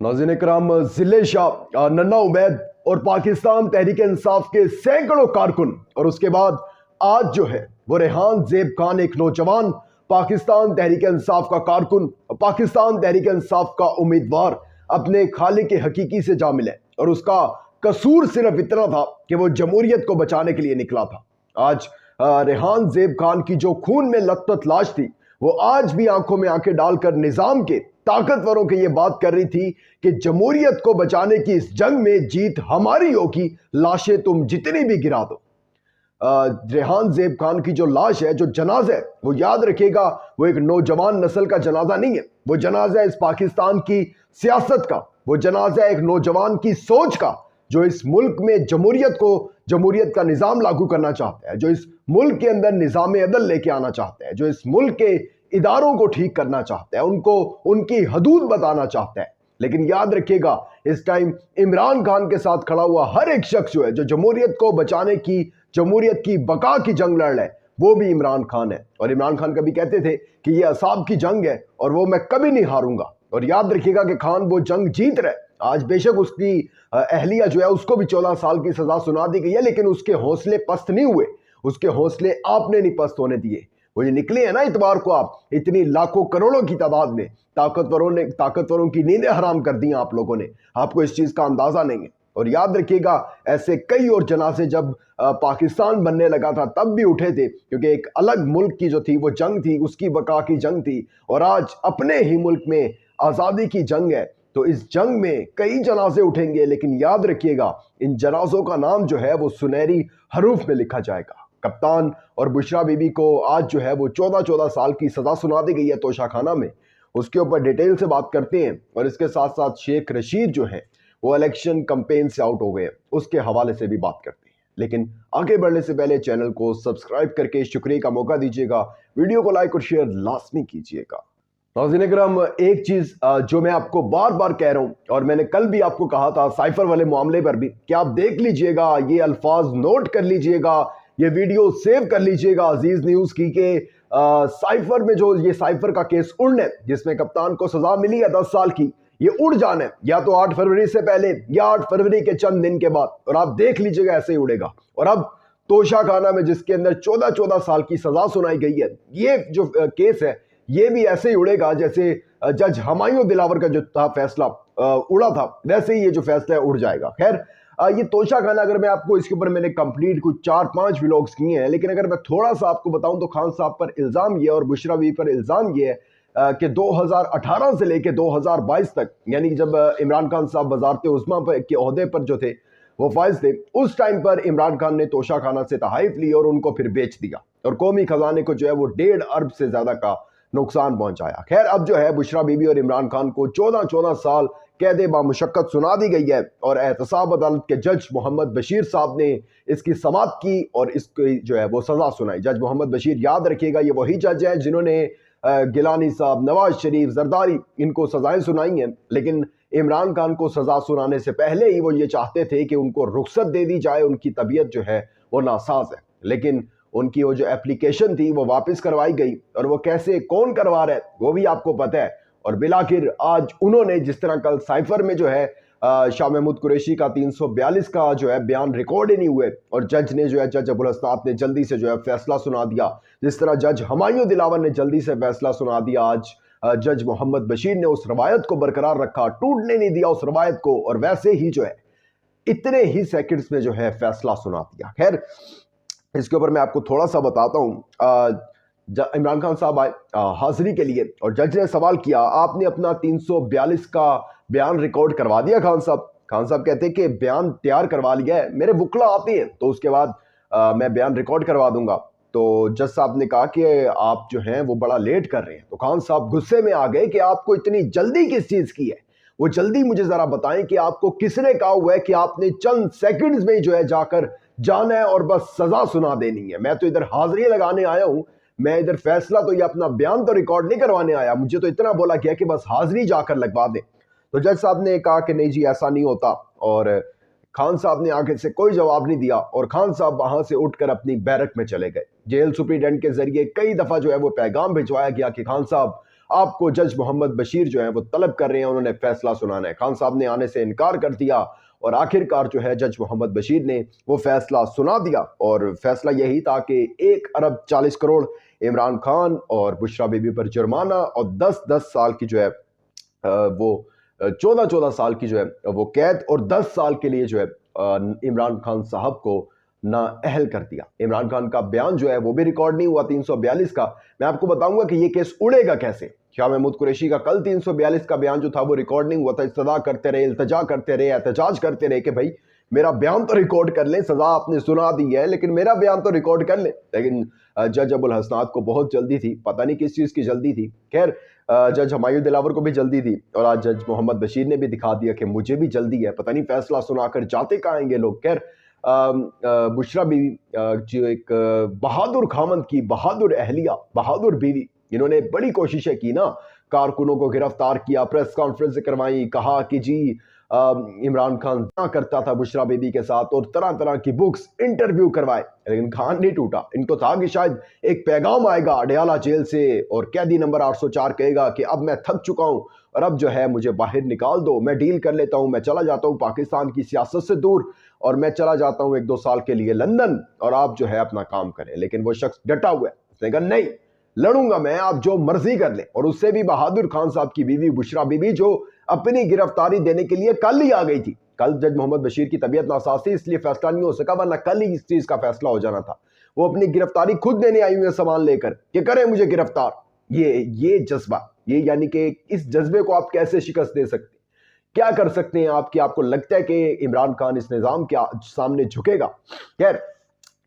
नाज़रीन इकराम, जिले शाह, नन्ना उबैद और पाकिस्तान तहरीक इंसाफ के सैकड़ों कारकुन और उसके बाद आज जो है वो रेहान ज़ेब खान, एक नौजवान पाकिस्तान तहरीक इंसाफ का कारकुन, पाकिस्तान तहरीक इंसाफ का उम्मीदवार अपने खालिक हकीकी से जा मिले और उसका कसूर सिर्फ इतना था कि वो जमहूरियत को बचाने के लिए निकला था। आज रेहान ज़ेब खान की जो खून में लथपथ लाश थी वो आज भी आंखों में आंखें डालकर निजाम के ताकतवरों की ये बात कर रही थी कि जमहूरियत को बचाने की इस जंग में जीत हमारी होगी, लाशें तुम जितनी भी गिरा दो। रेहान ज़ेब खान की जो लाश है, जो जनाजा है, वो याद रखिएगा, वो एक नौजवान नस्ल का जनाजा नहीं है, वो जनाजा है इस पाकिस्तान की सियासत का, वो जनाजा है एक नौजवान की सोच का जो इस मुल्क में जमहूरियत का निज़ाम लागू करना चाहता है, जो इस मुल्क के अंदर निज़ाम अदल लेके आना चाहता है, जो इस मुल्क के इदारों को ठीक करना चाहता है, उनको उनकी हदूद बताना चाहता है। लेकिन याद रखिएगा, इस टाइम इमरान खान के साथ खड़ा हुआ हर एक शख्स जो है, जो जमहूरियत को बचाने की, जमहूरियत की बका की जंग लड़ रहा है, वो भी इमरान खान है। और इमरान खान कभी कहते थे कि ये असाब की जंग है और वो मैं कभी नहीं हारूंगा। और याद रखिएगा कि खान वो जंग जीत रहा है। आज बेशक उसकी अहलिया जो है उसको भी 14 साल की सजा सुना दी गई है, लेकिन उसके हौसले पस्त नहीं हुए, उसके हौसले आपने नहीं पस्त होने दिए। वो जो निकले हैं ना इतवार को, आप इतनी लाखों करोड़ों की तादाद में, ताकतवरों की नींदें हराम कर दी आप लोगों ने, आपको इस चीज का अंदाजा नहीं है। और याद रखिएगा, ऐसे कई और जनाजे जब पाकिस्तान बनने लगा था तब भी उठे थे, क्योंकि एक अलग मुल्क की जो थी वो जंग थी, उसकी बका की जंग थी। और आज अपने ही मुल्क में आज़ादी की जंग है, तो इस जंग में कई जनाजे उठेंगे, लेकिन याद रखिएगा इन जनाजों का नाम जो है वो सुनहरी हरूफ में लिखा जाएगा। कप्तान और बुशरा बीबी को आज जो है वो 14 साल की सजा सुना दी गई है तोशाखाना में। उसके ऊपर डिटेल से बात करते हैं और इसके साथ साथ शेख रशीद जो है वो इलेक्शन कैंपेन से आउट हो गए, उसके हवाले से भी बात करते हैं। लेकिन आगे बढ़ने से पहले चैनल को सब्सक्राइब करके शुक्रिया का मौका दीजिएगा, वीडियो को लाइक और शेयर लाजमी कीजिएगा। नाज़रीन इकराम, एक चीज जो मैं आपको बार बार कह रहा हूं और मैंने कल भी आपको कहा था साइफर वाले मामले पर भी, कि आप देख लीजिएगा, ये अल्फाज नोट कर लीजिएगा, ये वीडियो सेव कर लीजिएगा अजीज न्यूज की, के साइफर में जो ये साइफर का केस उड़ने, जिसमें कप्तान को सजा मिली है 10 साल की, ये उड़ जाना है या तो 8 फरवरी से पहले या 8 फरवरी के चंद दिन के बाद। और आप देख लीजिएगा ऐसे ही उड़ेगा। और अब तोशाखाना में जिसके अंदर 14 साल की सजा सुनाई गई है, ये जो केस है ये भी ऐसे ही उड़ेगा जैसे जज हुमायूं दिलावर का जो था फैसला उड़ा था, वैसे ही ये जो फैसला है उड़ जाएगा। खैर, ये तोशाखाना, अगर मैं आपको इसके ऊपर मैंने कंप्लीट कुछ 4-5 व्लॉग्स किए हैं, लेकिन अगर मैं थोड़ा सा आपको बताऊं तो खान साहब पर इल्जाम ये और बुशरा बीबी पर इल्जाम ये है कि 2018 से लेके 2022 तक, यानी जब इमरान खान साहब वजारत उज़्मा के ओहदे पर जो थे वो फाइज थे, उस टाइम पर इमरान खान ने तोशाखाना से तहाइफ ली और उनको फिर बेच दिया और कौमी खजाने को जो है वो 1.5 अरब से ज्यादा का नुकसान पहुंचाया। खैर, अब जो है बुशरा बीबी और इमरान खान को 14 साल कैद बामुशक्कत सुना दी गई है और एहतसाब अदालत के जज मोहम्मद बशीर साहब ने इसकी समाअत की और इसकी जो है वो सजा सुनाई। जज मोहम्मद बशीर, याद रखिएगा, ये वही जज है जिन्होंने गिलानी साहब, नवाज शरीफ, जरदारी, इनको सजाएं सुनाई हैं। लेकिन इमरान खान को सजा सुनाने से पहले ही वो ये चाहते थे कि उनको रुख्सत दे दी जाए, उनकी तबीयत जो है वो नासाज है। लेकिन उनकी वो जो एप्लीकेशन थी वो वापस करवाई गई और वो कैसे, कौन करवा रहा है वो भी आपको पता है। और बिलाखिर आज उन्होंने, जिस तरह कल साइफर में जो है शाह महमूद कुरैशी का 342 का जो है बयान रिकॉर्ड ही नहीं हुए और जज ने जो है, जज अबुल हसनात ने जल्दी से जो है फैसला सुना दिया, जिस तरह जज हुमायूं दिलावर ने जल्दी से फैसला सुना दिया, आज जज मोहम्मद बशीर ने उस रवायत को बरकरार रखा, टूटने नहीं दिया उस रवायत को, और वैसे ही जो है इतने ही सेकंड्स में जो है फैसला सुना दिया। खैर, इसके ऊपर मैं आपको थोड़ा सा बताता हूँ। इमरान खान साहब आए हाजिरी के लिए और जज ने सवाल किया, आपने अपना 342 का बयान रिकॉर्ड करवा दिया खान साहब? खान साहब कहते हैं कि बयान तैयार करवा लिया है, मेरे वकला आते हैं तो उसके बाद मैं बयान रिकॉर्ड करवा दूंगा। तो जज साहब ने कहा कि आप जो हैं वो बड़ा लेट कर रहे हैं। तो खान साहब गुस्से में आ गए कि आपको इतनी जल्दी किस चीज़ की है, वो जल्दी मुझे ज़रा बताएं कि आपको किसने कहा हुआ है कि आपने चंद सेकंड्स में जो है जाकर जाना है और बस सजा सुना देनी है। मैं तो इधर हाजिरी लगाने आया हूं, मैं इधर फैसला तो ये अपना बयान तो रिकॉर्ड नहीं करवाने आया, मुझे तो इतना बोला गया कि बस हाजिरी जाकर लगवा दें। तो जज साहब ने कहा कि नहीं जी, ऐसा नहीं होता, और खान साहब ने आगे से कोई जवाब नहीं दिया और खान साहब वहां से उठकर अपनी बैरक में चले गए। जेल सुप्रीडेंट के जरिए कई दफा जो है वो पैगाम भिजवाया गया कि खान साहब आपको जज मोहम्मद बशीर जो है वो तलब कर रहे हैं, उन्होंने फैसला सुनाना है। खान साहब ने आने से इनकार कर दिया और आखिरकार जो है जज मोहम्मद बशीर ने वो फैसला सुना दिया। और फैसला यही था कि 1 अरब 40 करोड़ इमरान खान और बुशरा बीबी पर जुर्माना और 10-10 साल की जो है वो 14-14 साल की जो है वो कैद और 10 साल के लिए जो है इमरान खान साहब को नाअहल कर दिया। इमरान खान का बयान जो है वो भी रिकॉर्ड नहीं हुआ 342 का। मैं आपको बताऊंगा कि ये केस उड़ेगा कैसे। शाह महमूद कुरैशी का कल 342 का बयान जो था वो रिकॉर्ड नहीं हुआ था। इस्तदा करते रहे, इल्तजा करते रहे, एहतजाज करते रहे कि भाई मेरा बयान तो रिकॉर्ड कर लें, सजा आपने सुना दी है लेकिन मेरा बयान तो रिकॉर्ड कर लें। लेकिन जज अबुल हसनात को बहुत जल्दी थी, पता नहीं किस चीज़ की जल्दी थी। खैर जज हमायूं दिलावर को भी जल्दी थी और आज जज मोहम्मद बशीर ने भी दिखा दिया कि मुझे भी जल्दी है, पता नहीं फैसला सुनाकर जाते कहाँ आएंगे लोग। खैर बुशरा बीवी जो एक बहादुर खामंद की बहादुर अहलिया, बहादुर बीवी, इन्होंने बड़ी कोशिशें की ना, कारकुनों को गिरफ्तार किया, प्रेस कॉन्फ्रेंस करवाई, कहा कि जी इमरान खान क्या करता था बुशरा बीबी के साथ और तरह तरह की बुक्स, इंटरव्यू करवाए। लेकिन खान नहीं टूटा। इनको था कि शायद एक पैगाम आएगा अडयाला जेल से और कैदी नंबर 804 कहेगा कि अब मैं थक चुका हूं और अब जो है मुझे बाहर निकाल दो, मैं डील कर लेता हूं, मैं चला जाता हूं पाकिस्तान की सियासत से दूर और मैं चला जाता हूं 1-2 साल के लिए लंदन और आप जो है अपना काम करें। लेकिन वो शख्स डटा हुआ है, उसने कहा नहीं, लड़ूंगा मैं, आप जो मर्जी कर ले। और उससे भी बहादुर खान साहब की बीवी बुशरा बीबी जो अपनी गिरफ्तारी देने के लिए कल ही आ गई थी। कल जज मोहम्मद बशीर की तबीयत नासाज थी इसलिए फैसला नहीं हो सका, वरना कल ही इस चीज का फैसला हो जाना था। वो अपनी गिरफ्तारी खुद देने आई हुई है सामान लेकर कि करें मुझे गिरफ्तार। ये जज्बा, ये यानी कि इस जज्बे को आप कैसे शिकस्त दे सकते, क्या कर सकते हैं आप कि आपको लगता है कि इमरान खान इस निजाम के सामने झुकेगा। खैर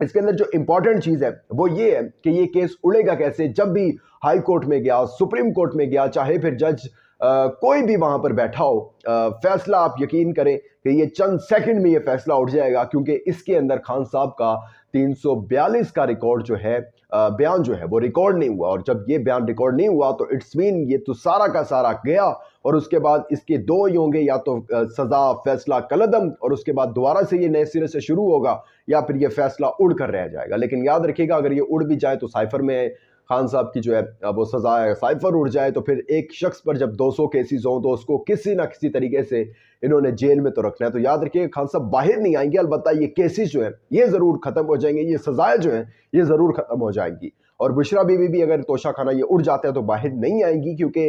इसके अंदर जो इंपॉर्टेंट चीज है वो ये है कि ये केस उड़ेगा कैसे। जब भी हाई कोर्ट में गया, सुप्रीम कोर्ट में गया, चाहे फिर जज कोई भी वहां पर बैठा हो, फैसला आप यकीन करें कि ये चंद सेकंड में ये फैसला उठ जाएगा, क्योंकि इसके अंदर खान साहब का 342 का रिकॉर्ड जो है, बयान जो है वो रिकॉर्ड नहीं हुआ। और जब ये बयान रिकॉर्ड नहीं हुआ तो इट्स मीन ये तो सारा का सारा गया और उसके बाद इसके दो ही होंगे, या तो सजा, फैसला, कलदम, और उसके बाद दोबारा से ये नए सिरे से शुरू होगा, या फिर ये फैसला उड़ कर रह जाएगा। लेकिन याद रखिएगा अगर ये उड़ भी जाए तो साइफर में खान साहब की जो है वो सजा है, साइफर उड़ जाए तो फिर एक शख्स पर जब 200 केसेस हों तो उसको किसी ना किसी तरीके से इन्होंने जेल में तो रखना है। तो याद रखिए खान साहब बाहर नहीं आएंगे, अलबत्ता ये केसेस जो है ये जरूर खत्म हो जाएंगे, ये सजाएं जो है ये जरूर खत्म हो जाएंगी। और बुशरा बीवी भी अगर तोशा खाना ये उड़ जाता है तो बाहर नहीं आएंगी, क्योंकि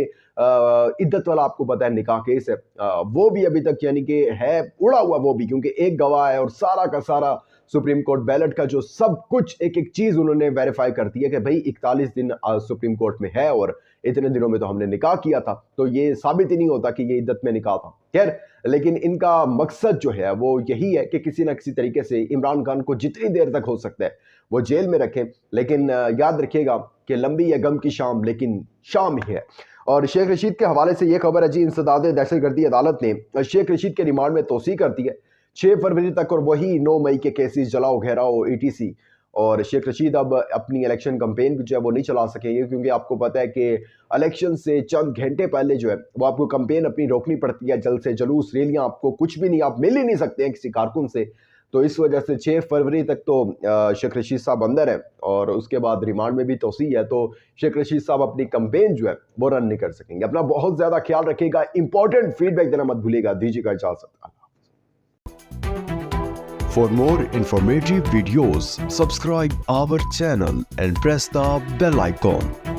इद्दत वाला आपको पता है निकाह केस है, वो भी अभी तक यानी कि है उड़ा हुआ वो भी, क्योंकि एक गवाह है और सारा का सारा सुप्रीम कोर्ट बैलेट का जो सब कुछ एक एक चीज उन्होंने वेरीफाई कर दी है कि भाई 41 दिन सुप्रीम कोर्ट में है और इतने दिनों में तो हमने निकाह किया था। तो ये साबित ही नहीं होता कि ये इद्दत में निकाह था। खैर लेकिन इनका मकसद जो है वो यही है कि किसी ना किसी तरीके से इमरान खान को जितनी देर तक हो सकता है वो जेल में रखें। लेकिन याद रखिएगा कि लंबी है गम की शाम, लेकिन शाम ही है। और शेख रशीद के हवाले से ये खबर है जी, इंसदाद दहशतगर्दी अदालत ने शेख रशीद के रिमांड में तोसी कर दी है 6 फरवरी तक, और वही 9 मई के केसेस जलाओ घेराओ ETC। और शेख रशीद अब अपनी इलेक्शन कैंपेन भी जो है वो नहीं चला सकेंगे, क्योंकि आपको पता है कि इलेक्शन से चंद घंटे पहले जो है वो आपको कैंपेन अपनी रोकनी पड़ती है, जल से जुलूस, रैलियां, आपको कुछ भी नहीं, आप मिल ही नहीं सकते हैं किसी कारकुन से। तो इस वजह से 6 फरवरी तक तो शेख रशीद साहब अंदर है और उसके बाद रिमांड में भी तोसी है, तो शेख रशीद साहब अपनी कैंपेन जो है वो रन नहीं कर सकेंगे। अपना बहुत ज्यादा ख्याल रखिएगा, इंपॉर्टेंट फीडबैक देना मत भूलिएगा। दीजिएगा इजाजत। For more informative videos, subscribe our channel and press the bell icon.